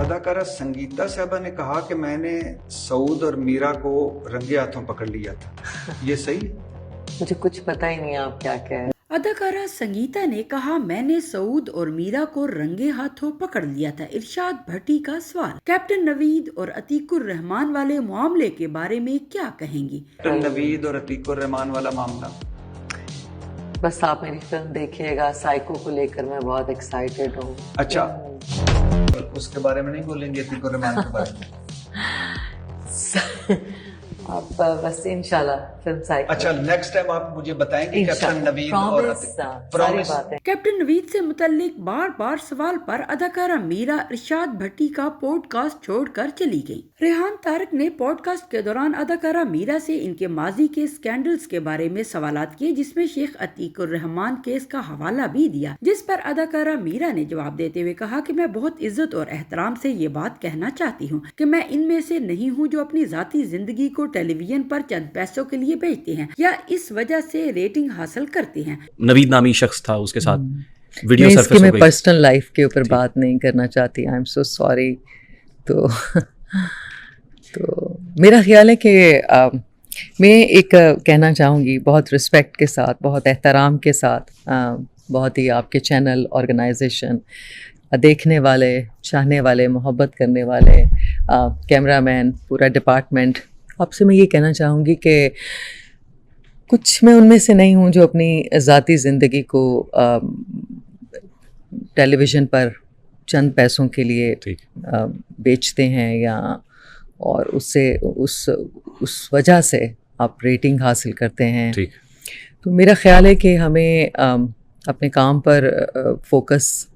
अदाकारा संगीता साहबा ने कहा कि मैंने सऊद और मीरा को रंगे हाथों पकड़ लिया था, ये सही? मुझे कुछ पता ही नहीं आप क्या कह रहे हैं। अदाकारा संगीता ने कहा मैंने सऊद और मीरा को रंगे हाथों पकड़ लिया था। इरशाद भट्टी का सवाल, कैप्टन नवीद और अतीकुर रहमान वाले मामले के बारे में क्या कहेंगी? कैप्टन नवीद और अतीकुर रहमान वाला मामला, बस आप मेरी फिल्म देखिएगा, साइको को लेकर मैं बहुत एक्साइटेड हूँ। अच्छा, उसके बारे में नहीं बोलेंगे, अतीकुर रहमान के बारे में? आप बस इंशाल्लाह फिल्म साइको। अच्छा, नेक्स्ट टाइम आप मुझे बताएंगे कैप्टन नवीद और प्रॉमिस। कैप्टन नवीद से मुतल्लिक बार बार सवाल पर अदाकारा मीरा इरशाद भट्टी का पॉडकास्ट छोड़कर चली गई। रेहान तारक ने पॉडकास्ट के दौरान अदाकारा मीरा से इनके माजी के स्कैंडल्स के बारे में सवालात किए, जिसमें शेख अतीकुर रहमान केस का हवाला भी दिया, जिस पर अदाकारा मीरा ने जवाब देते हुए कहा कि मैं बहुत इज्जत और एहतराम से ये बात कहना चाहती हूँ कि मैं इनमें से नहीं हूँ जो अपनी जाती जिंदगी को टेलीविजन पर चंद पैसों के लिए बेचते हैं या इस वजह से रेटिंग हासिल करते हैं। नवीद नामी शख्स था, उसके साथ वीडियो सरफेस हो गई। मैं पर्सनल लाइफ के ऊपर बात नहीं करना चाहती, आई एम सो सॉरी। तो मेरा ख्याल है कि मैं एक कहना चाहूँगी बहुत रिस्पेक्ट के साथ, बहुत एहतराम के साथ, बहुत ही आपके चैनल, ऑर्गेनाइजेशन, देखने वाले, चाहने वाले, मोहब्बत करने वाले, कैमरामैन, पूरा डिपार्टमेंट, आपसे मैं ये कहना चाहूँगी कि कुछ मैं उनमें से नहीं हूँ जो अपनी ज़ाती ज़िंदगी को टेलीविज़न पर चंद पैसों के लिए बेचते हैं या और उससे उस वजह से आप रेटिंग हासिल करते हैं। तो मेरा ख्याल है कि हमें अपने काम पर फोकस,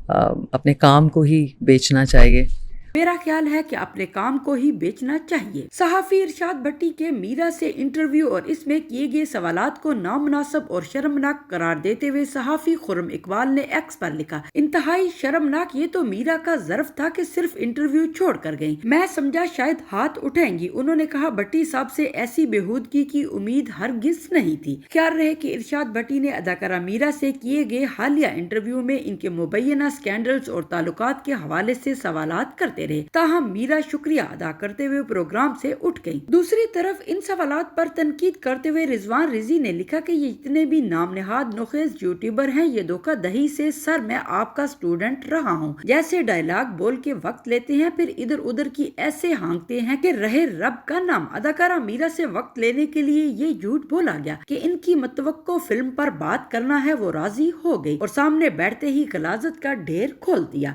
अपने काम को ही बेचना चाहिए। मेरा ख्याल है कि अपने काम को ही बेचना चाहिए। सहाफ़ी इरशाद भट्टी के मीरा से इंटरव्यू और इसमें किए गए सवालात को नामुनासिब और शर्मनाक करार देते हुए सहाफ़ी खुर्रम इकबाल ने एक्स पर लिखा, इंतहाई शर्मनाक, ये तो मीरा का ज़र्फ था कि सिर्फ इंटरव्यू छोड़ कर गयी, मैं समझा शायद हाथ उठाएंगी। उन्होंने कहा भट्टी साहब से ऐसी बेहूदगी की उम्मीद हरगिज नहीं थी। ख्याल रहे कि इरशाद भट्टी ने अदाकारा मीरा से किए गए हालिया इंटरव्यू में इनके मुबैना स्कैंडल्स और ताल्लुकात के हवाले से सवालात करते रहे, ताहम मीरा शुक्रिया अदा करते हुए प्रोग्राम से उठ गयी। दूसरी तरफ इन सवालात पर तनकीद करते हुए रिजवान रिजी ने लिखा कि ये जितने भी नाम नेहाद नोखेज यूट्यूबर हैं, ये धोखा दही से सर मैं आपका स्टूडेंट रहा हूँ जैसे डायलॉग बोल के वक्त लेते हैं, फिर इधर उधर की ऐसे हांगते हैं कि रहे रब का नाम। अदाकारा मीरा से वक्त लेने के लिए ये झूठ बोला गया कि इनकी मतवक्को फिल्म पर बात करना है, वो राजी हो गई और सामने बैठते ही गलाजत का ढेर खोल दिया।